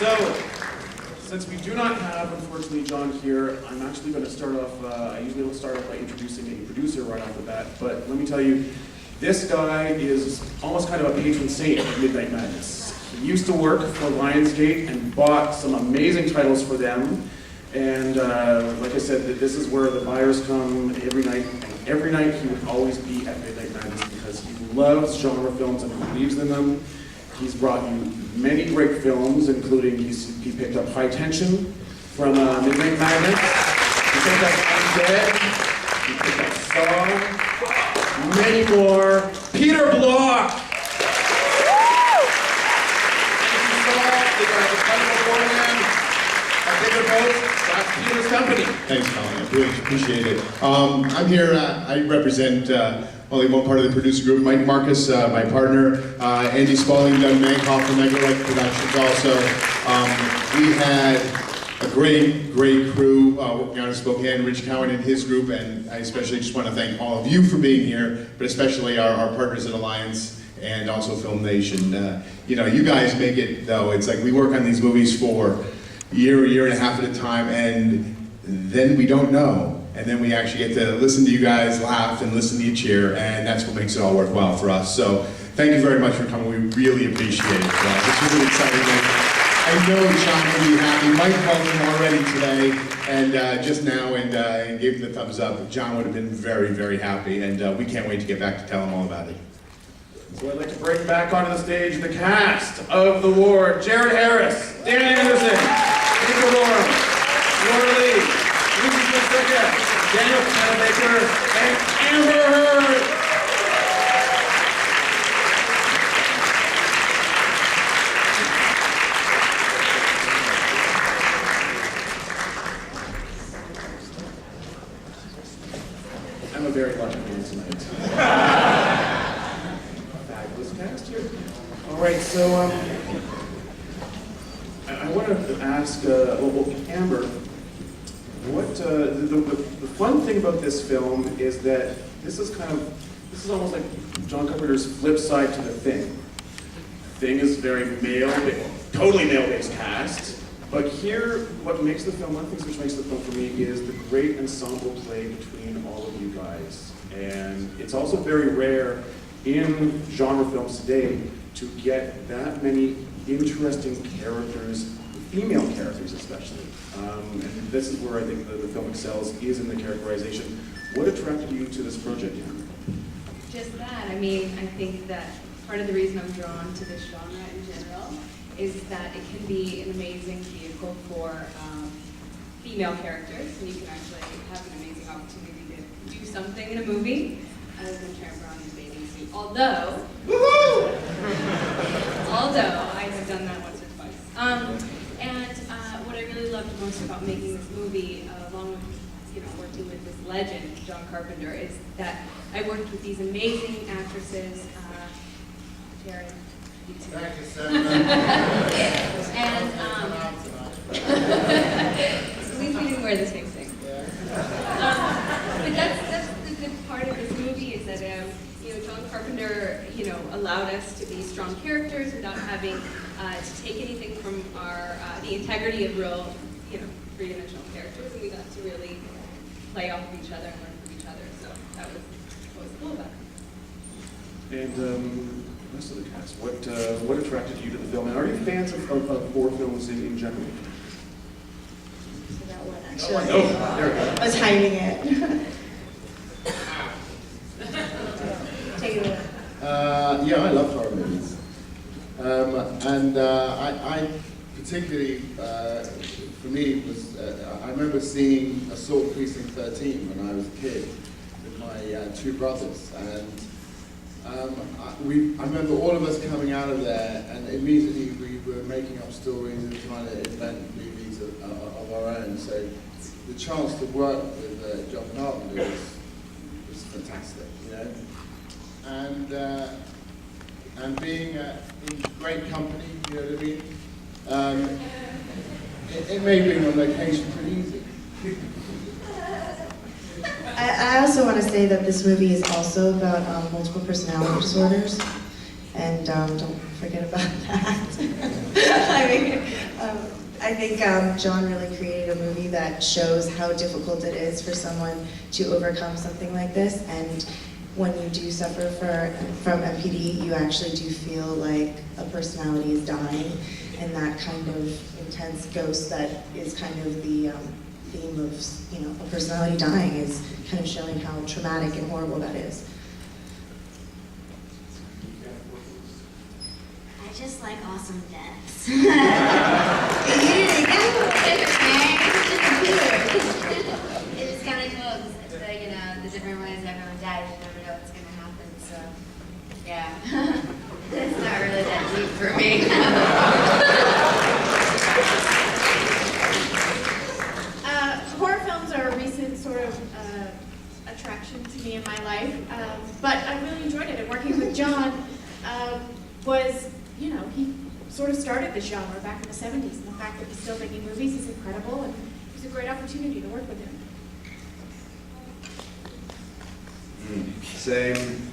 So, since we do not have, unfortunately, John here, I'm actually going to start off, I usually don't start off by introducing a producer right off the bat, but let me tell you, this guy is almost kind of a patron saint of Midnight Madness. He used to work for Lionsgate and bought some amazing titles for them, and like I said, this is where the buyers come every night, and every night he would always be at Midnight Madness because he loves genre films and believes in them. He's brought you many great films, including he picked up High Tension from Midnight Madness. He picked up Undead. He picked up Saw. Many more. Peter Block. And you saw the incredible foreman, a bigger boat. That's Peter's company. Thanks, Colin. I really appreciate it. I'm here. I represent only one part of the producer group. Mike Marcus, my partner, Andy Spaulding, Doug Mankoff from Megalite Productions also. We had a great crew working out in Spokane, Rich Cowan and his group, and I especially just want to thank all of you for being here, but especially our partners at Alliance and also Film Nation. You know, you guys make it, though. It's like we work on these movies for a year and a half at a time, and then we don't know. And then we actually get to listen to you guys laugh and listen to you cheer, and that's what makes it all worthwhile for us. So thank you very much for coming. We really appreciate it. This was an exciting night. I know John will be happy. Mike called him already today, and just now, and gave him the thumbs up. John would have been very happy, and we can't wait to get back to tell him all about it. So I'd like to bring back onto the stage the cast of The Ward: Jared Harris, Dan Anderson, Nico Warren, Laura Lee, Lucy Smith-Sicca, Daniel Baker, and Amber Heard. I'm a very lucky man tonight. Fabulous cast here. All right, so I wanted to ask, Amber, what the fun thing about this film is that this is almost like John Carpenter's flip side to The Thing. Thing is very totally male-based cast, but here, what makes the film, one of the things which makes the film for me is the great ensemble play between all of you guys. And it's also very rare in genre films today to get that many interesting characters, female characters especially. And this is where I think the film excels, is in the characterization. What attracted you to this project, Amber? Just that. I mean, I think that part of the reason I'm drawn to this genre in general is that it can be an amazing vehicle for female characters, and you can actually have an amazing opportunity to do something in a movie other than tramp around in a bathing suit. Although I have done that once or twice. And what I really loved most about making this movie, along with working with this legend, John Carpenter, is that I worked with these amazing actresses, Jared. Thank you, sir. And at least we didn't wear the same thing. But that's the good part of this movie is that John Carpenter allowed us to be strong characters without having to take anything from our the integrity of real three-dimensional characters, and we got to really play off of each other and learn from each other. So that was what was cool about it. And the rest of the cast, what attracted you to the film? And are you fans of horror films in general? So that one, actually. Oh, there we go. I was hiding it. Take it away. Yeah, I love horror movies. I particularly, for me, was I remember seeing Assault Precinct 13 when I was a kid with my two brothers, and I remember all of us coming out of there, and immediately we were making up stories and trying to invent movies of our own. So the chance to work with John Carpenter was fantastic, and being in great company, you know what I mean. It made being on location pretty easy. I also want to say that this movie is also about multiple personality disorders, and don't forget about that. I mean, I think John really created a movie that shows how difficult it is for someone to overcome something like this. And when you do suffer from MPD, you actually do feel like a personality is dying, and that kind of intense ghost that is kind of the theme of, you know, a personality dying is kind of showing how traumatic and horrible that is. I just like awesome deaths. You did it again. It was kind of cool, because, you know, the different ways everyone dies, you never know what's going to happen, so, yeah. It's not really that deep for me. Horror films are a recent sort of attraction to me in my life, but I really enjoyed it. And working with John was, you know, he sort of started the genre back in the 70s, and the fact that he's still making movies is incredible, and it was a great opportunity to work with him. Same.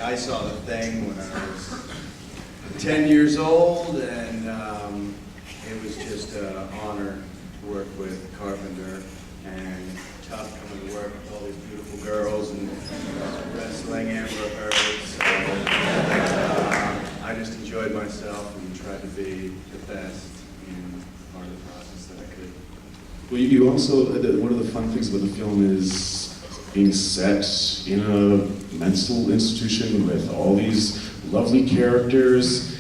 I saw The Thing when I was 10 years old, and it was just an honor to work with Carpenter, and tough coming to work with all these beautiful girls and wrestling Amber Heards. I just enjoyed myself and tried to be the best in part of the process that I could. Well, you also, one of the fun things about the film is being set in a mental institution with all these lovely characters.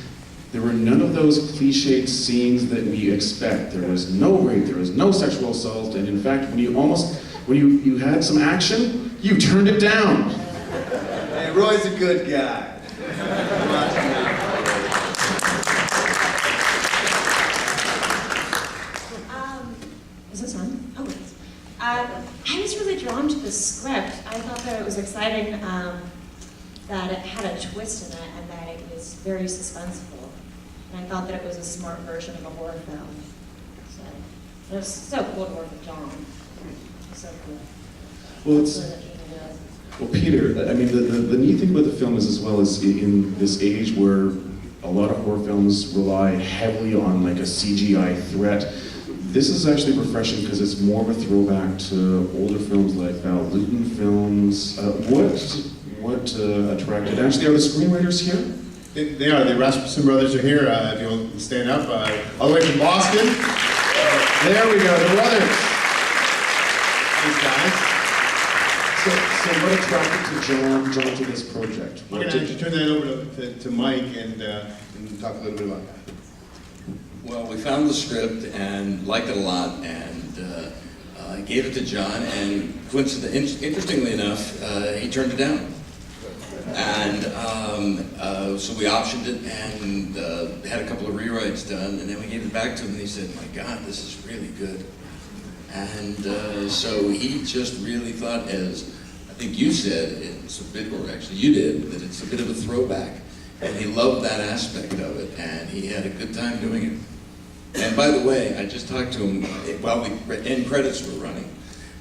There were none of those cliched scenes that we expect. There was no rape, there was no sexual assault, and in fact, when you had some action, you turned it down. Hey, Roy's a good guy. Is this on? Oh, it is. I was really drawn to the script. I thought that it was exciting that it had a twist in it and that it was very suspenseful. And I thought that it was a smart version of a horror film. So it was so cool to work with John. So cool. Well, So that he can do it. Well, Peter, I mean, the neat thing about the film is, as well as in this age where a lot of horror films rely heavily on like a CGI threat, this is actually refreshing because it's more of a throwback to older films like Val Lewton films. What attracted? Actually, are the screenwriters here? They are. The Rasmussen brothers are here. If you'll stand up, all the way from Boston. There we go, the brothers. Thanks, guys. So what attracted John to this project? We're going to actually turn that over to Mike and talk a little bit about that. Well, we found the script and liked it a lot, and gave it to John, and interestingly enough, he turned it down. And so we optioned it and had a couple of rewrites done, and then we gave it back to him, and he said, "My God, this is really good." And so he just really thought, as I think you said, it's a bit, or actually you did, that it's a bit of a throwback. And he loved that aspect of it, and he had a good time doing it. And by the way, I just talked to him while the end credits were running,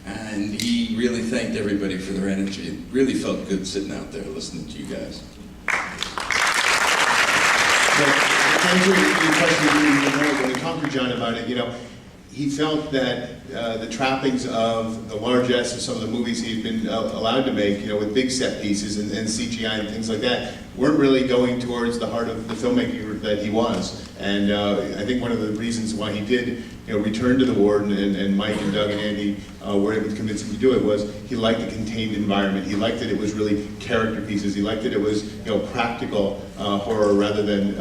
and he really thanked everybody for their energy. It really felt good sitting out there listening to you guys. So, to answer your question, when we talked to John about it, you know, he felt that the trappings of the largesse of some of the movies he'd been allowed to make, you know, with big set pieces and CGI and things like that, weren't really going towards the heart of the filmmaker that he was. And I think one of the reasons why he did, you know, return to the Ward, and Mike and Doug and Andy were able to convince him to do it, was he liked the contained environment. He liked that it was really character pieces. He liked that it was, you know, practical horror rather than,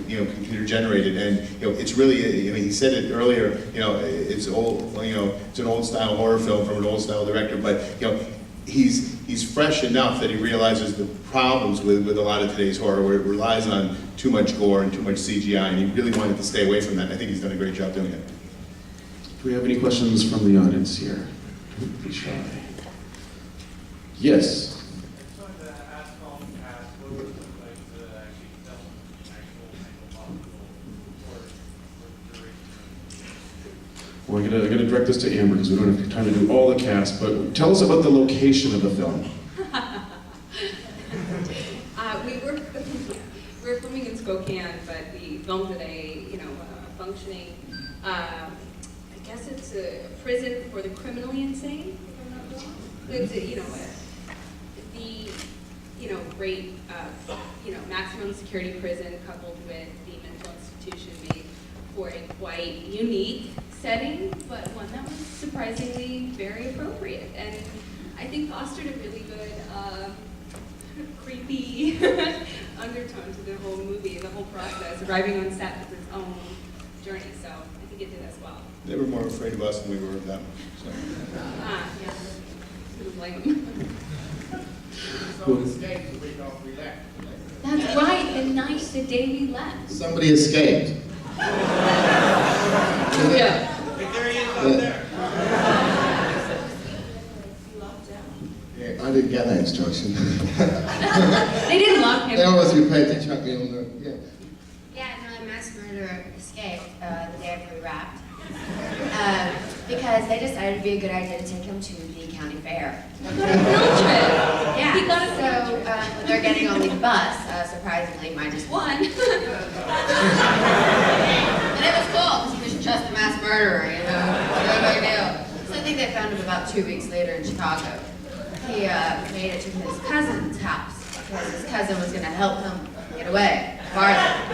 you know, computer generated. And, you know, it's really, I mean, he said it earlier, you know, it's old, you know, it's an old style horror film from an old style director, but, you know, he's fresh enough that he realizes the problems with a lot of today's horror, where it relies on too much gore and too much CGI, and he really wanted to stay away from that. I think he's done a great job doing it. Do we have any questions from the audience here? Don't be shy. Yes. Well, I'm gonna direct this to Amber because we don't have time to do all the cast, but tell us about the location of the film. We were filming in Spokane, but we filmed at a functioning, I guess it's a prison for the criminally insane, if I'm not wrong. It's great, maximum security prison coupled with the mental institution made for a quite unique setting, but one that was surprisingly very appropriate. And I think fostered a really good, creepy undertone to the whole movie, the whole process. Arriving on set was its own journey, so I think it did as well. They were more afraid of us than we were of them. So. Yeah. Couldn't blame them. That's right, the day we left. Somebody escaped. Yeah. Yeah, I didn't get that instruction. They didn't lock him. They always repeat to chuck me on the, yeah. Yeah, no, the mass murderer escaped the day after we wrapped. Because they decided it'd be a good idea to take him to the county fair. He got a field trip. Yeah, He got a so when they're getting on the bus, surprisingly, minus one. And it was cool, because he was just a mass murderer, no big deal. So I think they found him about 2 weeks later in Chicago. He made it to his cousin's house, because his cousin was going to help him get away farther.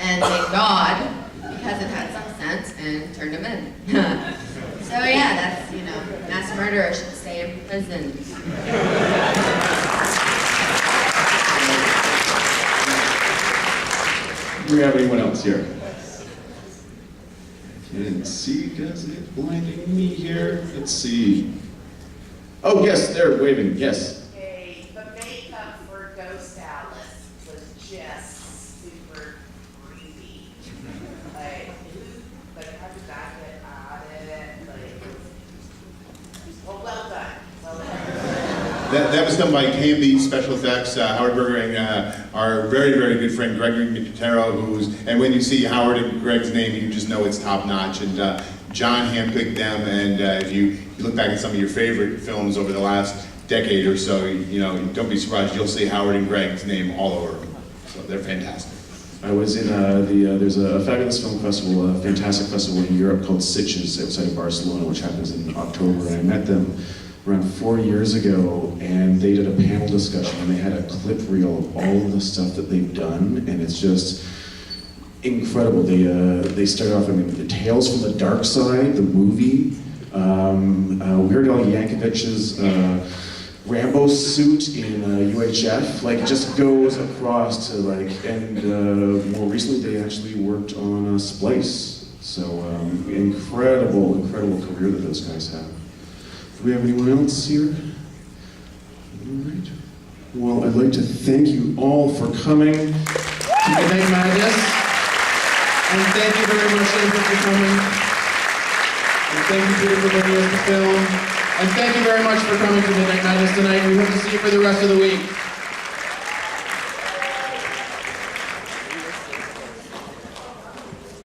And thank God, the cousin had some sense and turned him in. So yeah, that's, mass murderer should stay in prison. Do we have anyone else here? Can't see because it's blinding me here. Let's see. Oh, yes, they're waving. Yes. Okay, the makeup for Ghost Alice was just super creepy. Like, how did that get added? Well done. Well done. That was done by KMB Special Effects, Howard Berger and our very, very good friend Gregory Nicotero, and when you see Howard and Greg's name, you just know it's top notch. And John handpicked them, and if you look back at some of your favorite films over the last decade or so, don't be surprised, you'll see Howard and Greg's name all over them. So they're fantastic. I was in there's a fabulous film festival, a fantastic festival in Europe called Sitges outside of Barcelona, which happens in October, and I met them around 4 years ago, and they did a panel discussion, and they had a clip reel of all of the stuff that they've done, and it's just incredible. They started off, the Tales from the Dark Side, the movie, Weird Al Yankovic's Rambo suit in UHF, it just goes across to and more recently they actually worked on Splice. So incredible career that those guys have. Do we have anyone else here? All right. Well, I'd like to thank you all for coming to Midnight Madness. And thank you very much, April, for coming. And thank you, Peter, for bringing us the film. And thank you very much for coming to Midnight Madness tonight. We hope to see you for the rest of the week.